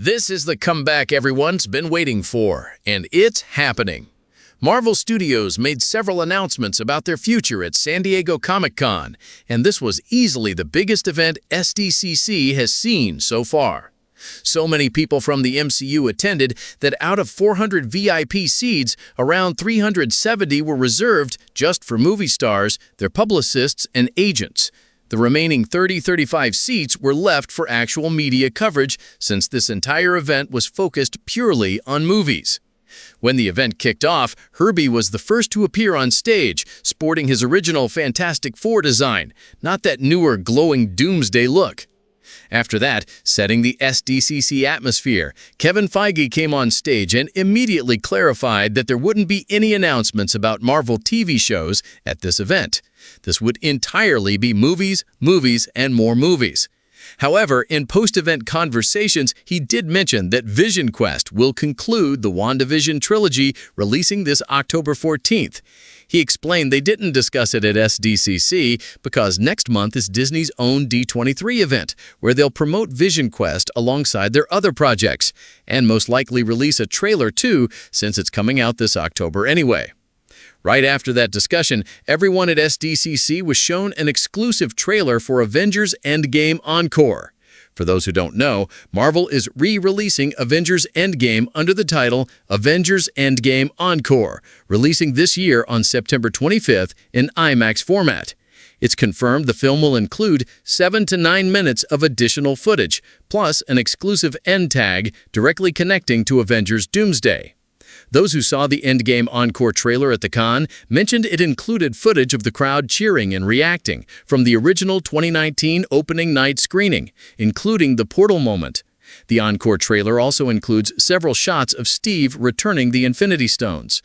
This is the comeback everyone's been waiting for, and it's happening. Marvel Studios made several announcements about their future at San Diego Comic-Con, and this was easily the biggest event SDCC has seen so far. So many people from the MCU attended that out of 400 VIP seats, around 370 were reserved just for movie stars, their publicists, and agents. The remaining 35 seats were left for actual media coverage since this entire event was focused purely on movies. When the event kicked off, Herbie was the first to appear on stage, sporting his original Fantastic Four design, not that newer glowing Doomsday look. After that, setting the SDCC atmosphere, Kevin Feige came on stage and immediately clarified that there wouldn't be any announcements about Marvel TV shows at this event. This would entirely be movies, and more movies. However, in post-event conversations, he did mention that Vision Quest will conclude the WandaVision trilogy, releasing this October 14th. He explained they didn't discuss it at SDCC because next month is Disney's own D23 event, where they'll promote Vision Quest alongside their other projects, and most likely release a trailer too, since it's coming out this October anyway. Right after that discussion, everyone at SDCC was shown an exclusive trailer for Avengers Endgame Encore. For those who don't know, Marvel is re-releasing Avengers Endgame under the title Avengers Endgame Encore, releasing this year on September 25th in IMAX format. It's confirmed the film will include 7 to 9 minutes of additional footage, plus an exclusive end tag directly connecting to Avengers Doomsday. Those who saw the Endgame Encore trailer at the con mentioned it included footage of the crowd cheering and reacting from the original 2019 opening night screening, including the portal moment. The Encore trailer also includes several shots of Steve returning the Infinity Stones.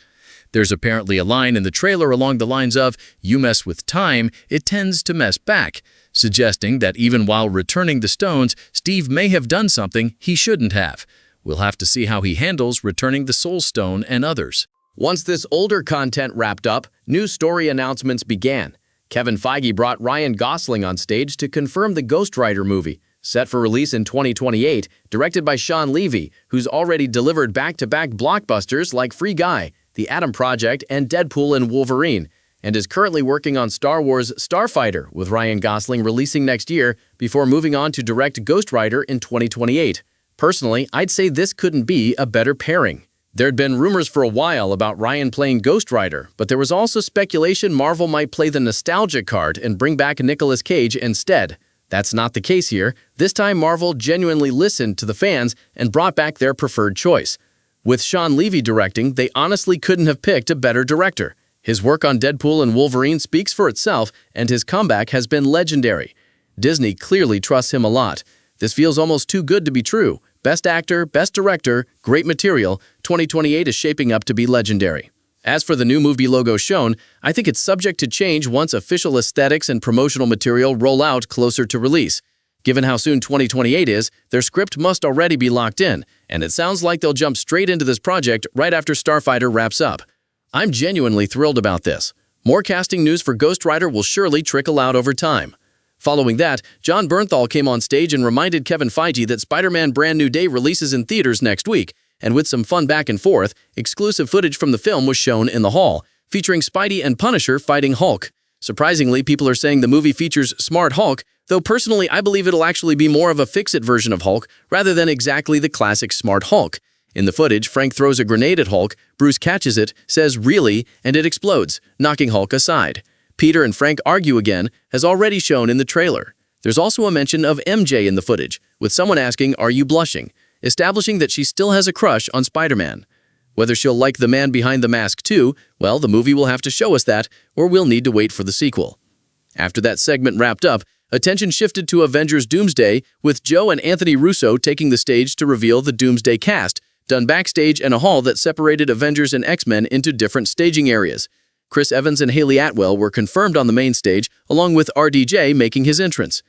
There's apparently a line in the trailer along the lines of, "You mess with time, it tends to mess back," suggesting that even while returning the stones, Steve may have done something he shouldn't have. We'll have to see how he handles returning the Soul Stone and others. Once this older content wrapped up, new story announcements began. Kevin Feige brought Ryan Gosling on stage to confirm the Ghost Rider movie, set for release in 2028, directed by Sean Levy, who's already delivered back-to-back blockbusters like Free Guy, The Atom Project, and Deadpool and Wolverine, and is currently working on Star Wars Starfighter, with Ryan Gosling releasing next year before moving on to direct Ghost Rider in 2028. Personally, I'd say this couldn't be a better pairing. There'd been rumors for a while about Ryan playing Ghost Rider, but there was also speculation Marvel might play the nostalgia card and bring back Nicolas Cage instead. That's not the case here. This time Marvel genuinely listened to the fans and brought back their preferred choice. With Sean Levy directing, they honestly couldn't have picked a better director. His work on Deadpool and Wolverine speaks for itself, and his comeback has been legendary. Disney clearly trusts him a lot. This feels almost too good to be true. Best actor, best director, great material, 2028 is shaping up to be legendary. As for the new movie logo shown, I think it's subject to change once official aesthetics and promotional material roll out closer to release. Given how soon 2028 is, their script must already be locked in, and it sounds like they'll jump straight into this project right after Starfighter wraps up. I'm genuinely thrilled about this. More casting news for Ghost Rider will surely trickle out over time. Following that, Jon Bernthal came on stage and reminded Kevin Feige that Spider-Man Brand New Day releases in theaters next week, and with some fun back and forth, exclusive footage from the film was shown in the hall, featuring Spidey and Punisher fighting Hulk. Surprisingly, people are saying the movie features Smart Hulk, though personally I believe it'll actually be more of a fix-it version of Hulk rather than exactly the classic Smart Hulk. In the footage, Frank throws a grenade at Hulk, Bruce catches it, says "really," and it explodes, knocking Hulk aside. Peter and Frank argue again, as already shown in the trailer. There's also a mention of MJ in the footage, with someone asking, "Are you blushing?" establishing that she still has a crush on Spider-Man. Whether she'll like the man behind the mask too, well, the movie will have to show us that, or we'll need to wait for the sequel. After that segment wrapped up, attention shifted to Avengers Doomsday, with Joe and Anthony Russo taking the stage to reveal the Doomsday cast, done backstage in a hall that separated Avengers and X-Men into different staging areas. Chris Evans and Haley Atwell were confirmed on the main stage, along with RDJ making his entrance.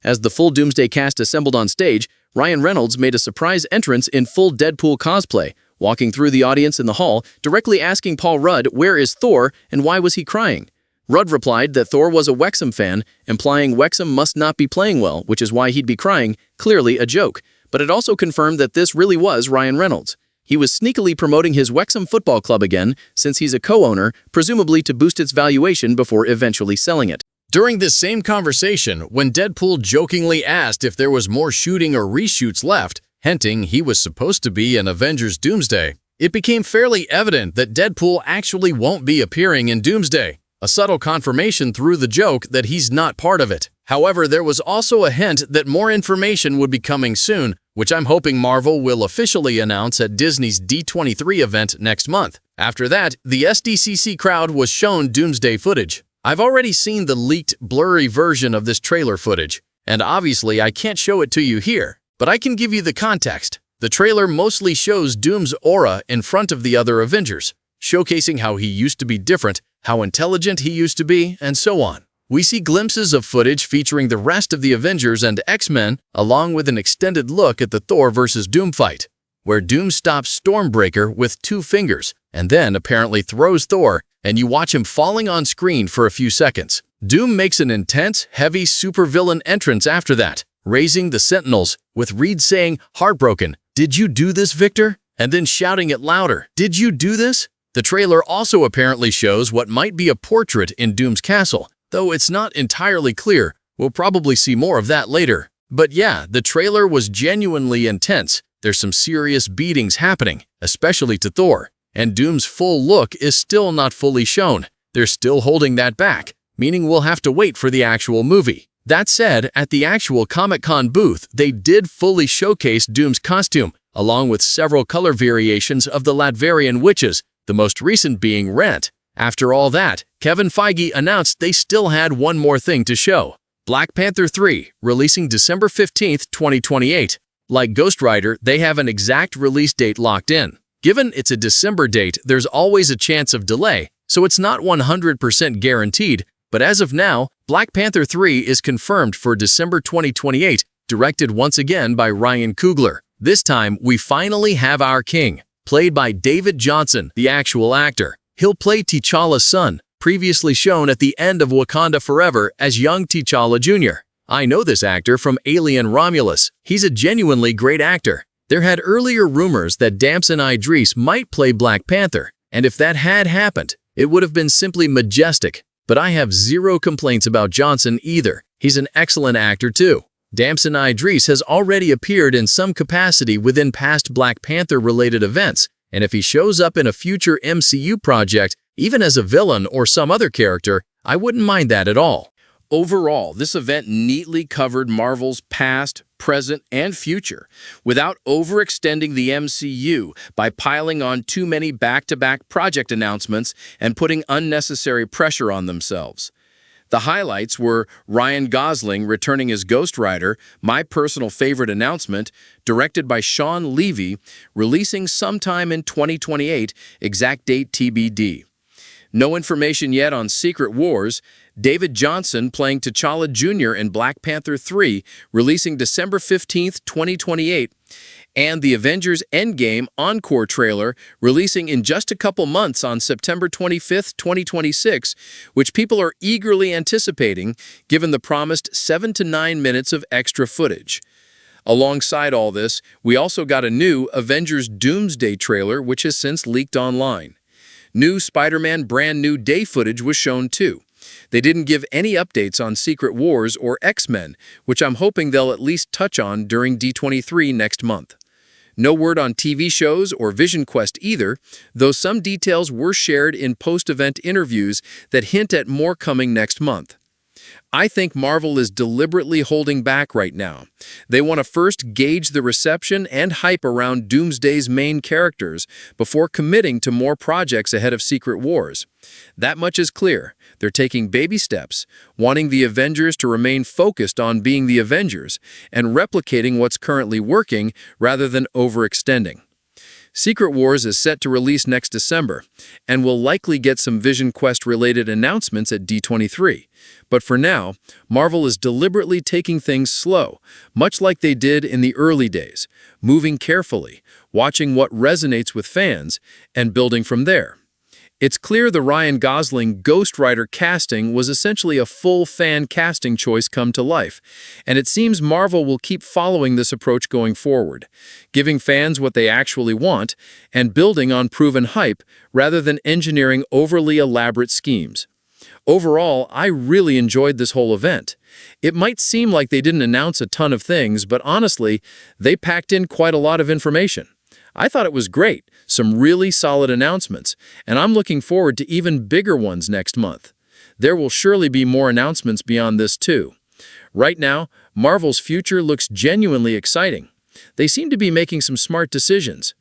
As the full Doomsday cast assembled on stage, Ryan Reynolds made a surprise entrance in full Deadpool cosplay, walking through the audience in the hall, directly asking Paul Rudd where is Thor and why was he crying. Rudd replied that Thor was a Wexham fan, implying Wexham must not be playing well, which is why he'd be crying, clearly a joke. But it also confirmed that this really was Ryan Reynolds. He was sneakily promoting his Wrexham Football Club again, since he's a co-owner, presumably to boost its valuation before eventually selling it. During this same conversation, when Deadpool jokingly asked if there was more shooting or reshoots left, hinting he was supposed to be in Avengers Doomsday, it became fairly evident that Deadpool actually won't be appearing in Doomsday, a subtle confirmation through the joke that he's not part of it. However, there was also a hint that more information would be coming soon, which I'm hoping Marvel will officially announce at Disney's D23 event next month. After that, the SDCC crowd was shown Doomsday footage. I've already seen the leaked, blurry version of this trailer footage, and obviously I can't show it to you here, but I can give you the context. The trailer mostly shows Doom's aura in front of the other Avengers, showcasing how he used to be different, how intelligent he used to be, and so on. We see glimpses of footage featuring the rest of the Avengers and X-Men, along with an extended look at the Thor vs. Doom fight, where Doom stops Stormbreaker with 2 fingers, and then apparently throws Thor, and you watch him falling on screen for a few seconds. Doom makes an intense, heavy supervillain entrance after that, raising the Sentinels, with Reed saying, "Heartbroken, did you do this, Victor?" and then shouting it louder, "Did you do this?" The trailer also apparently shows what might be a portrait in Doom's castle, though it's not entirely clear. We'll probably see more of that later. But yeah, the trailer was genuinely intense. There's some serious beatings happening, especially to Thor, and Doom's full look is still not fully shown. They're still holding that back, meaning we'll have to wait for the actual movie. That said, at the actual Comic-Con booth, they did fully showcase Doom's costume, along with several color variations of the Latverian witches, the most recent being Rent. After all that, Kevin Feige announced they still had one more thing to show. Black Panther 3, releasing December 15th, 2028. Like Ghost Rider, they have an exact release date locked in. Given it's a December date, there's always a chance of delay, so it's not 100% guaranteed, but as of now, Black Panther 3 is confirmed for December 2028, directed once again by Ryan Coogler. This time, we finally have our king, played by David Johnson, the actual actor. He'll play T'Challa's son, previously shown at the end of Wakanda Forever as young T'Challa Jr. I know this actor from Alien Romulus. He's a genuinely great actor. There had earlier rumors that Damson Idris might play Black Panther, and if that had happened, it would have been simply majestic. But I have zero complaints about Johnson either. He's an excellent actor too. Damson Idris has already appeared in some capacity within past Black Panther-related events, and if he shows up in a future MCU project, even as a villain or some other character, I wouldn't mind that at all. Overall, this event neatly covered Marvel's past, present, and future, without overextending the MCU by piling on too many back-to-back project announcements and putting unnecessary pressure on themselves. The highlights were Ryan Gosling returning as Ghost Rider, my personal favorite announcement, directed by Sean Levy, releasing sometime in 2028, exact date TBD. No information yet on Secret Wars, David Johnson playing T'Challa Jr. in Black Panther 3, releasing December 15th, 2028, and the Avengers Endgame Encore trailer releasing in just a couple months on September 25th, 2026, which people are eagerly anticipating given the promised 7 to 9 minutes of extra footage. Alongside all this, we also got a new Avengers Doomsday trailer which has since leaked online. New Spider-Man Brand New Day footage was shown too. They didn't give any updates on Secret Wars or X-Men, which I'm hoping they'll at least touch on during D23 next month. No word on TV shows or Vision Quest either, though some details were shared in post-event interviews that hint at more coming next month. I think Marvel is deliberately holding back right now. They want to first gauge the reception and hype around Doomsday's main characters before committing to more projects ahead of Secret Wars. That much is clear. They're taking baby steps, wanting the Avengers to remain focused on being the Avengers and replicating what's currently working rather than overextending. Secret Wars is set to release next December, and will likely get some Vision Quest-related announcements at D23. But for now, Marvel is deliberately taking things slow, much like they did in the early days, moving carefully, watching what resonates with fans, and building from there. It's clear the Ryan Gosling Ghost Rider casting was essentially a full fan casting choice come to life, and it seems Marvel will keep following this approach going forward, giving fans what they actually want and building on proven hype rather than engineering overly elaborate schemes. Overall, I really enjoyed this whole event. It might seem like they didn't announce a ton of things, but honestly, they packed in quite a lot of information. I thought it was great, some really solid announcements, and I'm looking forward to even bigger ones next month. There will surely be more announcements beyond this too. Right now, Marvel's future looks genuinely exciting. They seem to be making some smart decisions.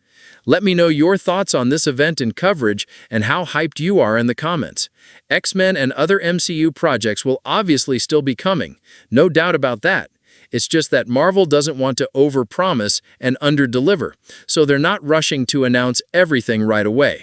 Let me know your thoughts on this event and coverage and how hyped you are in the comments. X-Men and other MCU projects will obviously still be coming, no doubt about that. It's just that Marvel doesn't want to overpromise and underdeliver, so they're not rushing to announce everything right away.